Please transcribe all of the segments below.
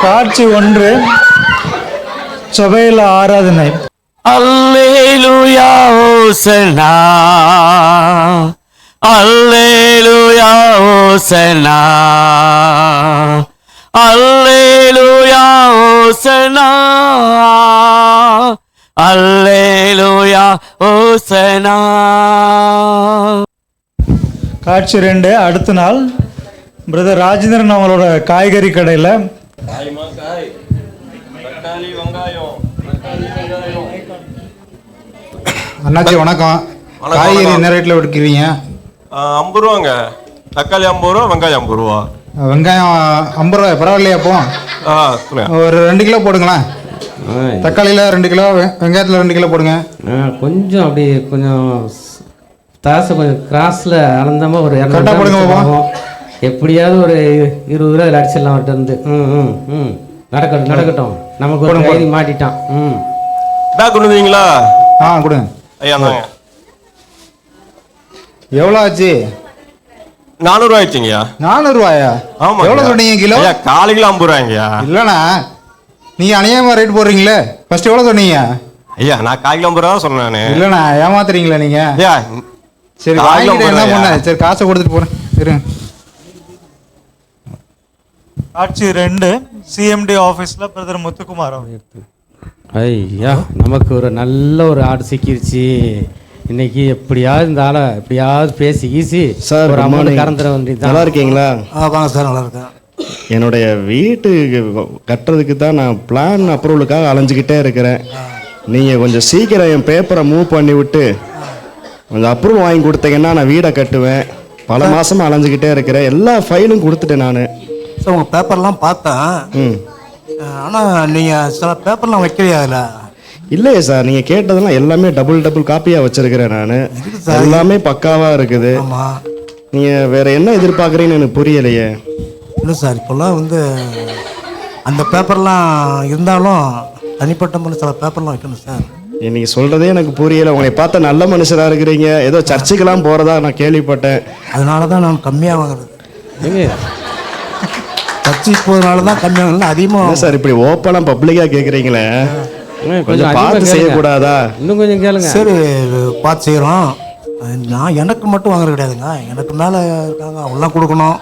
காட்சி 1 சபையில் ஆராதனை. அல்லேலூயா ஓசனா, அல்லேலூயா ஓசனா, அல்லேலூயா ஓசனா, அல்லேலூயா ஓசனா. காட்சி 2 அடுத்த நாள் பிரதர் ராஜேந்திரன் அவங்களோட காய்கறி கடையில் அண்ணாச்சி வணக்கம். காய்கறி என்ன ரேட்டில் விற்கிறீங்க? 50 ரூபாங்க. தக்காளி 50 ரூபா, வெங்காயம் 50 ரூபா. வெங்காயம் 50 ரூபா பரவாயில்லையா? அப்போ ஒரு 2 கிலோ போடுங்களேன். தக்காளியில் 2 கிலோ, வெங்காயத்தில் 2 கிலோ போடுங்க. கொஞ்சம் அப்படி கொஞ்சம் தாசை கொஞ்சம் கிராஸில் அளந்தாமல் ஒரு கரெக்டாக போடுங்க பாப்போம். எப்படியாவது ஒரு 20 ரூபா அதில் அடிச்சிடலாம் அவர்கிட்ட இருந்து. நடக்கட்டும் நடக்கட்டும், நமக்கு ஒரு கைதி மாட்டிட்டான். பேக் கொண்டு வந்தீங்களா? கொடுங்க ஐயா. எவ்வளோ ஆச்சு? 400 ரூபா ஆயிடுச்சுங்கய்யா. 400 ரூபாயா? ஆமாம். எவ்வளோ சொன்னீங்க கிலோ? கால் கிலோ 50 ரூபாய்ங்கய்யா. இல்லைண்ணா, நீங்கள் அநியாயமாக ரேட் போடுறீங்களே. ஃபர்ஸ்ட் எவ்வளோ சொன்னீங்க? ஐயா நான் கால் கிலோ 50 ரூபா சொன்னேன் நான். இல்லைண்ணா, ஏமாத்துறீங்களா நீங்கள்? ஐயா சரி வாங்கிட்டு என்ன பண்ண? சரி காசை கொடுத்துட்டு போகிறேன். சரி. காட்சி 2 சிஎம்டி ஆஃபீஸில் பிரதர் முத்துக்குமார். ஐயா, நமக்கு ஒரு நல்ல ஒரு ஆடு சிக்கிருச்சு இன்னைக்கு. எப்படியாவது இந்த ஆளை எப்படியாவது பேசி ஈசி சார் ஒரு அமௌண்ட் கறந்துட வேண்டியது. நல்லா இருக்கீங்களா? வாங்க சார், நல்லா இருக்கேன். என்னுடைய வீட்டு கட்டுறதுக்கு தான் நான் பிளான் அப்ரூவலுக்காக அலைஞ்சிக்கிட்டே இருக்கிறேன். நீங்கள் கொஞ்சம் சீக்கிரம் என் பேப்பரை மூவ் பண்ணி விட்டு கொஞ்சம் அப்ரூவல் வாங்கி கொடுத்தீங்கன்னா நான் வீடை கட்டுவேன். பல மாதமாக அலைஞ்சிக்கிட்டே இருக்கிறேன். எல்லா ஃபைலும் கொடுத்துட்டேன் நான். சார் உங்கள் பேப்பர்லாம் பார்த்தேன். ஆனால் நீங்கள் சில பேப்பர்லாம் வைக்கலையா அதில்? இல்லையே சார், நீங்கள் கேட்டதெல்லாம் எல்லாமே டபுள் காப்பியாக வச்சுருக்கிறேன் நான். எல்லாமே பக்காவாக இருக்குது. ஆமாம். நீங்கள் வேறு என்ன எதிர்பார்க்குறீங்கன்னு எனக்கு புரியலையே. இல்லை சார், இப்போல்லாம் அந்த பேப்பர்லாம் இருந்தாலும் தனிப்பட்ட முறையில் சில பேப்பர்லாம் வைக்கணும் சார். நீங்கள் சொல்கிறதே எனக்கு புரியலை. உங்களை பார்த்தா நல்ல மனுஷராக இருக்கிறீங்க. ஏதோ சர்ச்சுக்கெல்லாம் போகிறதா நான் கேள்விப்பட்டேன். அதனால தான் நான் கம்மியாக வாங்குறது. சர்ச்சுக்கு போகிறதுனால தான் கம்மியாக வாங்கல, அதிகமாக சார். இப்படி ஓப்பனாக பப்ளிக்காக கேட்குறீங்களே, கொஞ்சம் பார்த்து செய்யக்கூடாதா? இன்னும் கொஞ்சம் கேளுங்க. சரி பார்த்து செய்கிறோம். நான் எனக்கு மட்டும் வாங்குறது கிடையாதுங்க, எனக்கு மேலே இருக்காங்க, அவங்களாம் கொடுக்கணும்.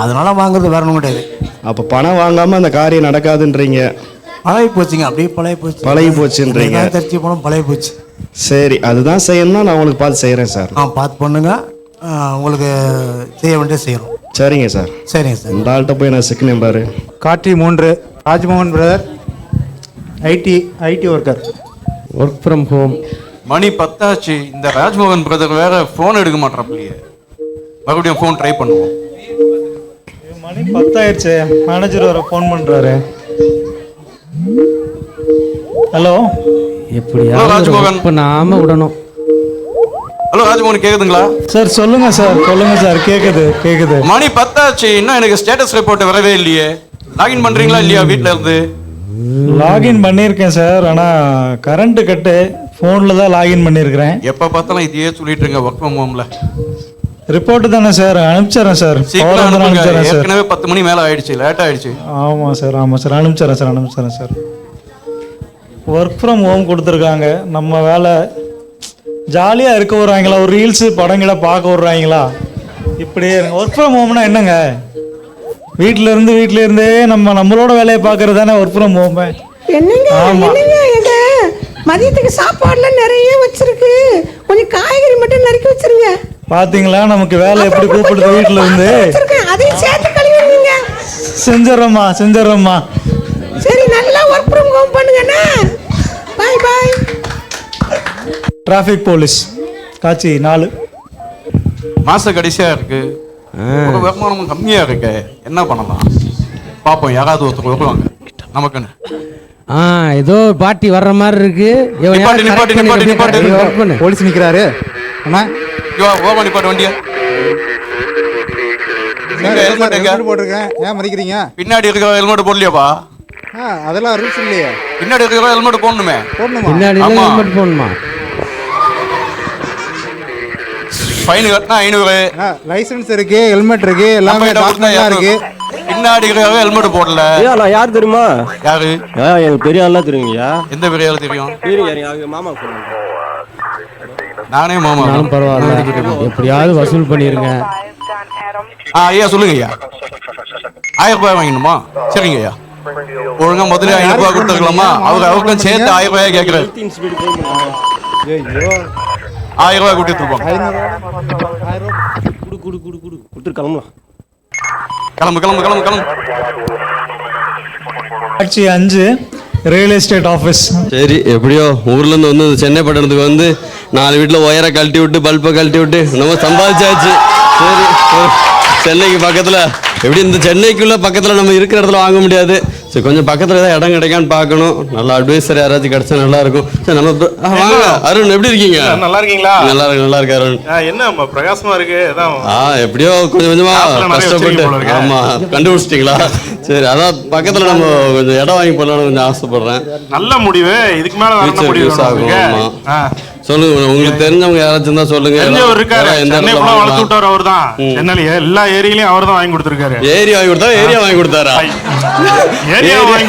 அதனால வாங்குறது வேற ஒன்றும் கிடையாது. அப்போ பணம் வாங்காமல் அந்த காரியம் நடக்காதுன்றீங்க? பழகி போச்சுங்க, அப்படியே பழகி போச்சுன்றீங்க. சர்ச்சை போனோம், பழகி போச்சு. சரி, அதுதான் செய்யணும்னா நான் உங்களுக்கு பார்த்து செய்கிறேன் சார். பார்த்து பண்ணுங்க, உங்களுக்கு செய்ய வேண்டிய செய்கிறோம். சரிங்க சார். சரிங்க சார். இந்த ஆள்கிட்ட போய் நான் சிக்கனேன் பாரு. காட்சி 3 Rajmohan brother, IT worker, work from home. மணி 10 ஆச்சு. இந்த ராஜ்மோகன் பிரதர் வேற ஃபோன் எடுக்க மாட்டாப்லையே. மறுபடியும் ஃபோன் ட்ரை பண்ணுவோம். மணி 10 ஆயிடுச்சு. மேனேஜர் வர ஃபோன் பண்ணுறாரு. ஹலோ, எப்படியாவது ராஜ்மோகன் பண்ணாம விடணும். ஹலோ ராஜ்மோகன், கேக்குதுங்களா? சார் சொல்லுங்க சார், சொல்லுங்க சார். கேக்குது. மணி 10 ஆச்சு, இன்னும் எனக்கு ஸ்டேட்டஸ் ரிப்போர்ட் வரவே இல்லையே. லாகின் பண்றீங்களா இல்லையா வீட்டில் இருந்து? லாகின் பண்ணியிருக்கேன் சார், ஆனால் கரண்ட் கட்டு. ஃபோனில் தான் லாகின் பண்ணியிருக்கிறேன். எப்போ பார்த்தாலும் இதையே சொல்லிட்டு இருங்க. ஒர்க் ஃப்ரம் ஹோம்ல ரிப்போர்ட் தானே சார், அனுப்பிச்சிடறேன் சார். ஏற்கனவே 10 மணி மேலே ஆயிடுச்சு, லேட் ஆயிடுச்சு. ஆமாம் சார், அனுப்பிச்சிடறேன் சார். ஒர்க் ஃப்ரம் ஹோம் கொடுத்துருக்காங்க. நம்ம வேலை ஜாலியாக இருக்க விட்றாங்களா? ஒரு ரீல்ஸு படங்களை பார்க்க விட்றாங்களா? இப்படியே ஒர்க் ஃப்ரம் ஹோம்னா என்னங்க? வீட்டிலேருந்தே நம்மளோட வேலையை பார்க்கறது தானே ஒர்க் ஃப்ரம் ஹோம். ஆமாம். மதியத்துக்கு சாப்பாடுல நிறைய வச்சிருக்கு, கொஞ்சம் காய்கறி மட்டும் நறுக்கி வச்சிருங்க. பாத்தீங்களா நமக்கு வேலை எப்படி கூப்பிடுது வீட்டுல இருந்து. அதையும் சேர்த்து கழுவிடுங்க. செஞ்சிடறோம்மா. சரி, நல்லா ஒர்க் ஃப்ரம் ஹோம் பண்ணுங்கண்ணா. பை. டிராஃபிக் போலீஸ் காட்சி 4. மாச கடைசியா இருக்கு, வருமானமும் கம்மியா இருக்கு. என்ன பண்ணலாம் பாப்போம். யாராவது ஒருத்தர் வருவாங்க நமக்குன்னு. ஏதோ பாட்டி வர்ற மாதிரி இருக்கு. போலீஸ் நிக்கிறாரு. வண்டியா போட்டிருக்கேன். ஏன் மதிக்கிறீங்க? பின்னாடி இருக்கிற ஹெல்மெட் போடலையாப்பா? அதெல்லாம் ரூல்ஸ் இல்லையே. பின்னாடி இருக்கிற ஹெல்மெட் போடணுமே. பின்னாடி ஹெல்மெட் போடணுமா? ஃபைன் கட்டினா 500. லைசன்ஸ் இருக்கு, ஹெல்மெட் இருக்கு, எல்லாமே டாக்குமெண்ட்லாம் இருக்கு. பின்னாடி ஹெல்மெட் போடல. ஐயா நான் யார் தெரியுமா? யாரு? எனக்கு பெரிய ஆளா தெரியுங்கய்யா. எந்த பெரிய ஆளு தெரியும்? அவங்க மாமா சொல்லுங்க. நானே மாமா. பரவாயில்ல, எப்படியாவது வசூல் பண்ணிருங்க. ஐயா சொல்லுங்க ஐயா. 1000 ரூபாய் வாங்கணுமா? சரிங்க ஐயா. ஒழுங்கா முதல்ல 500 ரூபாய் கொடுத்துருக்கலாமா? அவருக்கும் சேர்த்து 1000 ரூபாய் கேட்கிறேன். 1000 ரூபாய் கொடுத்துருப்போம். கொடுத்துட்டு கிளம்பலாம். கிளம்பு. ஆட்சி 5 ரியல் எஸ்டேட் ஆஃபீஸ். சரி, எப்படியோ ஊர்லேருந்து வந்து சென்னை பட்டணத்துக்கு வந்து 4 வீட்டில் ஒயரை கழட்டி விட்டு பல்பை கழட்டி விட்டு நம்ம சம்பாதிச்சாச்சு. சரி, சென்னைக்கு பக்கத்தில் எப்படி இந்த சென்னைக்குள்ள பக்கத்தில் நம்ம இருக்கிற இடத்துல வாங்க முடியாது. சரி, கொஞ்சம் பக்கத்தில் ஏதாவது இடம் கிடைக்கான்னு பார்க்கணும். நல்ல அட்வைசர் யாராச்சும் கிடைச்சா நல்லா இருக்கும். சரி, நம்ம வாங்க. அருண் எப்படி இருக்கீங்க? நல்லா இருக்கீங்களா? நல்லா இருக்கு அருண். என்ன பிரகாசமா இருக்கு? எப்படியோ கொஞ்சம் கொஞ்சமா கஷ்டப்பட்டு. ஆமா, கண்டுபிடிச்சிட்டீங்களா? சரி, அதான் பக்கத்துல நம்ம கொஞ்சம் இடம் வாங்கி போடலாம்னு கொஞ்சம் ஆசைப்படுறேன். நல்ல முடிவு. இதுக்கு மேல சொல்லுங்க, உங்களுக்கு தெரிஞ்சவங்க யாராச்சும் தான் சொல்லுங்க. வளர்த்து விட்டார் அவர் தான். சென்னையில எல்லா ஏரியிலயும் அவர் தான் வாங்கி கொடுத்துருக்காரு. ஏரியா வாங்கி கொடுத்தா ஏரியா வாங்கி கொடுத்தாரா? ஏரியாவை வாங்கி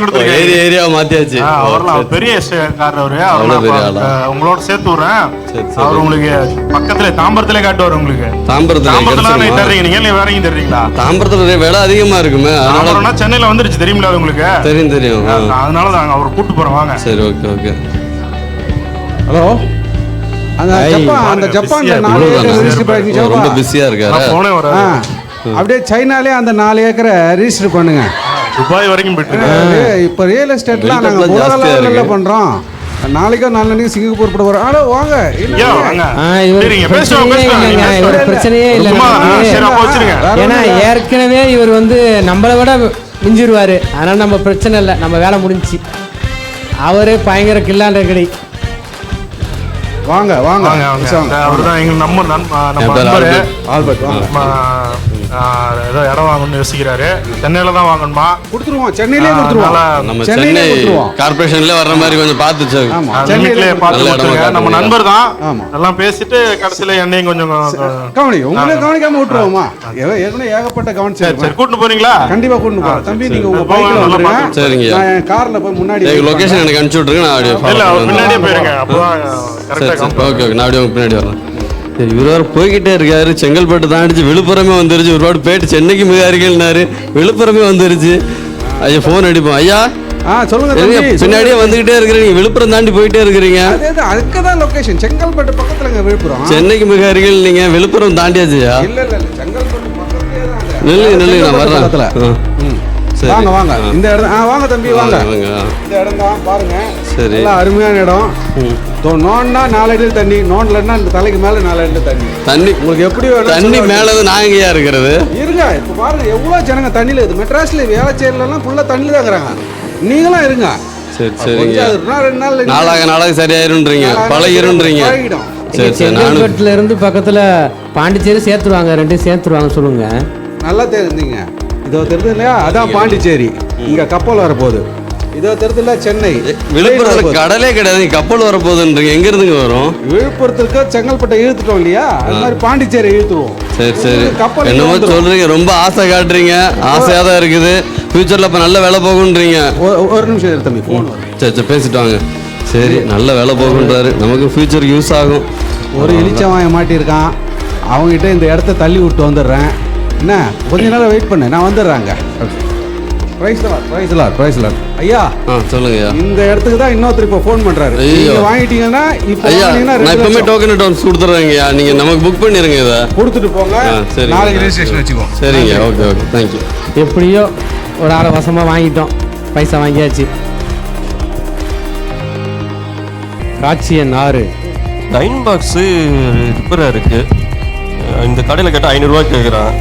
கொடுத்துருக்காரு. ஏரியாவை மாத்தியாச்சு. அவர்லாம் பெரிய காரர். உங்களோட சேர்த்து விடுறேன். அவர் உங்களுக்கு பக்கத்துல தாம்பரத்துல காட்டுவார். உங்களுக்கு தாம்பரத்துல தர்றீங்க நீங்க வேற எங்கேயும் தர்றீங்களா? தாம்பரத்துல விலை அதிகமா இருக்குமே. அதனால சென்னையில வந்துருச்சு தெரியுங்களா உங்களுக்கு? தெரியும். அதனால தான் அவர் கூட்டு போறோம். வாங்க. சரி, ஓகே. ஹலோ, அந்த ஜப்பான் ரொம்ப பிஸியா இருக்காரு. அப்படியே சைனாலே அந்த 4 ஏக்கரை ரிஜிஸ்டர் பண்ணுங்க. துபாய் வரைக்கும் போயிட்டு இப்போ ரியல் எஸ்டேட்லாம் நாங்கள் உலக லெவலில் பண்ணுறோம். நாளைக்கோ நாளைக்கு சிங்கப்பூர் கூட வரோம். வாங்க. பிரச்சனையே இல்லை. ஏன்னா ஏற்கனவே இவர் வந்து நம்மளை விட மிஞ்சிருவாரு. அதனால நம்ம பிரச்சனை இல்லை, நம்ம வேலை முடிஞ்சிச்சு. அவரு பயங்கர கில்லாண்ட கடை. வாங்க. அவர்தான் எங்க நம்பர் ஆல்பர்ட். ஏதோ இடம் வாங்கணும்னு யோசிக்கிறாரு. சென்னையில தான் வாங்கணுமா? கொடுத்துருவோம். சென்னையிலே கொடுத்துருவோம். நம்ம சென்னை கார்பரேஷன்ல வர்ற மாதிரி கொஞ்சம் பார்த்து சென்னையிலே பார்த்து நம்ம நண்பர் தான். எல்லாம் பேசிட்டு கடைசியில என்னையும் கொஞ்சம் உங்களே கவனிக்காம விட்டுருவோமா? ஏற்கனவே ஏகப்பட்ட கவனிச்சு. சரி, கூட்டு போறீங்களா? கண்டிப்பா கூட்டு போறேன். தம்பி நீங்க உங்க பைக்ல வந்துருங்க. சரிங்க. நான் கார்ல போய் முன்னாடி லொகேஷன் எனக்கு அனுப்பிச்சு விட்டுருங்க. நான் முன்னாடியே போயிருங்க. அப்பதான் ஓகே, நான் அப்படியே பின்னாடி வரேன். சரி, இவர் போய்கிட்டே இருக்காரு. செங்கல்பட்டு தாண்டிச்சு விழுப்புரமே வந்துருச்சு. ஒரு ரோடு போயிட்டு சென்னைக்கு மிக அருகில்னாரு. விழுப்புரமே வந்துருச்சு. ஐயா ஃபோன் அடிப்போம். ஐயா சொல்லுங்க. பின்னாடியே வந்துகிட்டே இருக்கிறீங்க. விழுப்புரம் தாண்டி போயிட்டே இருக்கிறீங்க. அதுக்குதான் லொகேஷன். செங்கல்பட்டு பக்கத்துலங்க விழுப்புரம். சென்னைக்கு மிக அருகில். நீங்க விழுப்புரம் தாண்டியாச்சுயா? இல்ல செங்கல்பட்டு பக்கத்துலயே தான். நில்லுங்க, நான் வர்றேன். வாங்க. இந்த இடம் வாங்க தம்பி, வாங்க. இந்த இடம் தான் பாருங்க. சரி, அருமையான இடம். நோண்டா 4 அடி தண்ணி, நோண்டலன்னா இந்த தலைக்கு மேல 4 அடி தண்ணி. உங்களுக்கு எப்படி தண்ணி மேல நாங்கயா இருக்கிறது? இருங்க, இப்ப பாருங்க எவ்வளவு ஜனங்க தண்ணியில. இது மெட்ராஸ்ல வேளச்சேரியில எல்லாம் ஃபுல்லா தண்ணியில தான் இருக்கிறாங்க. நீங்களும் இருங்க. சரிங்க. 2 நாள் நாளாக சரியாயிருன்றீங்க, பழகிருன்றீங்க. செங்கல்பட்டுல இருந்து பக்கத்துல பாண்டிச்சேரி சேர்த்துருவாங்க. 2 சேர்த்துருவாங்க. சொல்லுங்க. நல்லா தெரிஞ்சுங்க. இதோ தெரியுது இல்லையா? அதான் பாண்டிச்சேரி. இங்க கப்பல் வரப்போகுது. இதோ தெரியுதுல சென்னை. விழுப்புரத்துல கடலே கிடையாது, கப்பல் வரப்போகுதுன்றீங்க. எங்க இருந்துங்க வரும்? விழுப்புரத்துக்கு செங்கல்பட்டை இழுத்துட்டோம் இல்லையா? அது மாதிரி பாண்டிச்சேரி இழுத்துருவோம். சரி. என்னமோ சொல்றீங்க, ரொம்ப ஆசை காட்டுறீங்க. ஆசையா தான் இருக்குது. ஃபியூச்சர்ல அப்ப நல்ல வேலை போகுன்றீங்க. ஒரு நிமிஷம் தம்பி, போன் வரும். சரி, பேசிட்டு வாங்க. சரி, நல்ல வேலை போகுன்றாரு. நமக்கு ஃபியூச்சருக்கு யூஸ் ஆகும். ஒரு எலிச்சவாய மாட்டியிருக்கான். அவங்ககிட்ட இந்த இடத்த தள்ளி விட்டு வந்துடுறேன். என்ன, கொஞ்ச நேரம் வெயிட் பண்ணு, நான் வந்துடுறாங்க. Price lot. ஐயா சொல்லுங்க. இந்த இடத்துக்கு தான் இன்னொருத்தர் இப்போ ஃபோன் பண்றாரு. நீங்க வாங்கிட்டீங்கன்னா இப்போ நான் இப்பமே டோக்கன் அட்வான்ஸ் கொடுத்துறேங்க. நீங்க நமக்கு புக் பண்ணிருங்க. இதை கொடுத்துட்டு போங்க. சரி, நாளைக்கு ரெஜிஸ்ட்ரேஷன் வச்சுக்கோ. சரிங்க. Okay, thank you. எப்படியோ ஒரு ஆளை வசமாக வாங்கிட்டோம். பைசா வாங்கியாச்சு. காட்சி எண் 6. டைன் பாக்ஸு ரிப்பேராக இருக்கு. இந்த கடையில் கேட்டால் 500 ரூபா கேட்குறான்.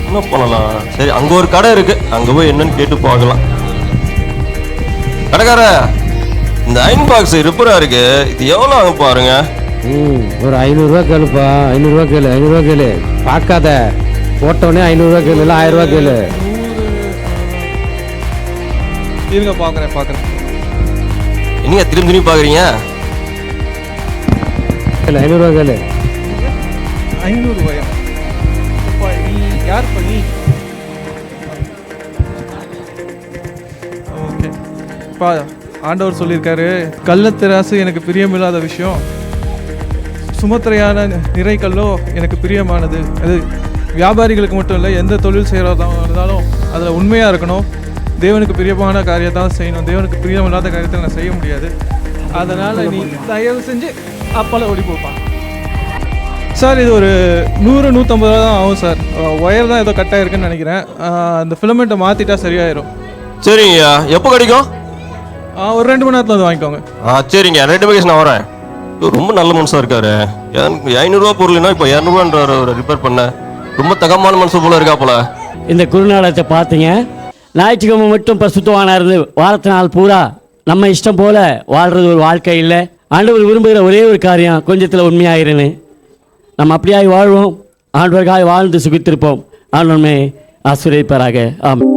என்ன பண்ணலாம்? சரி, அங்கே ஒரு கடை இருக்கு, அங்கே போய் என்னன்னு கேட்டு பார்க்கலாம். கடைக்கார, இந்த அயன் பாக்ஸ் ரிப்பேராக இருக்கு, இது எவ்வளோ ஆகும் பாருங்க. ஒரு 500 ரூபா கேளுப்பா. 500 ரூபா கேளு. 500 ரூபா கேளு. பார்க்காத, போட்டோடனே 500 ரூபா கேளு. இல்லை 1000 ரூபா கேளு. இருங்க, பார்க்குறேன். என்னங்க திரும்பி பார்க்குறீங்க? 500 ரூபா கேளு. 500 ரூபாயா? நீ யார் பண்ணி? ஆண்டவர் சொல்லியிருக்காரு, கள்ளத்திராசு எனக்கு பிரியமில்லாத விஷயம், சுமத்திரையான நிறைக்கல்லோ எனக்கு பிரியமானது. அது வியாபாரிகளுக்கு மட்டும் இல்லை, எந்த தொழில் செய்கிறதா இருந்தாலும் அதில் உண்மையாக இருக்கணும். தேவனுக்கு பிரியமான காரியத்தை தான் செய்யணும். தேவனுக்கு பிரியமில்லாத காரியத்தை நான் செய்ய முடியாது. அதனால் நீ தயவு செஞ்சு அப்போல்லாம் ஓடி போப்பான் சார். இது ஒரு 100-150 ரூபா தான் ஆகும் சார். ஒயர் தான் ஏதோ கட் ஆகிருக்குன்னு நினைக்கிறேன். அந்த ஃபிலமெண்ட்டை மாற்றிட்டா சரியாயிரும். சரிங்கய்யா, எப்போ கிடைக்கும்? ஒரு 2 மணி நேரத்தில் வந்து வாங்கிக்கோங்க. சரிங்க, 2 மணிக்கு நான் வரேன். ரொம்ப நல்ல மனுஷாக இருக்காரு. 500 பொருள்னா இப்போ 200 ரிப்பேர் பண்ண ரொம்ப தகமான மனுஷன் போல இருக்கா போல. இந்த குருநாளத்தை பார்த்தீங்க, ஞாயிற்றுக்கிழமை மட்டும் பரிசுத்தவானா இருந்து வாரத்து நாள் பூரா நம்ம இஷ்டம் போல வாழ்றது ஒரு வாழ்க்கை இல்லை. ஆண்டவர் விரும்புகிற ஒரே ஒரு காரியம், கொஞ்சத்தில் உண்மையாயிருன்னு. நம்ம அப்படியாய் வாழ்வோம், ஆண்டவர்காய் வாழ்ந்து சுகித்திருப்போம். ஆண்டவமே ஆசீர்வதிப்பாராக. ஆமாம்.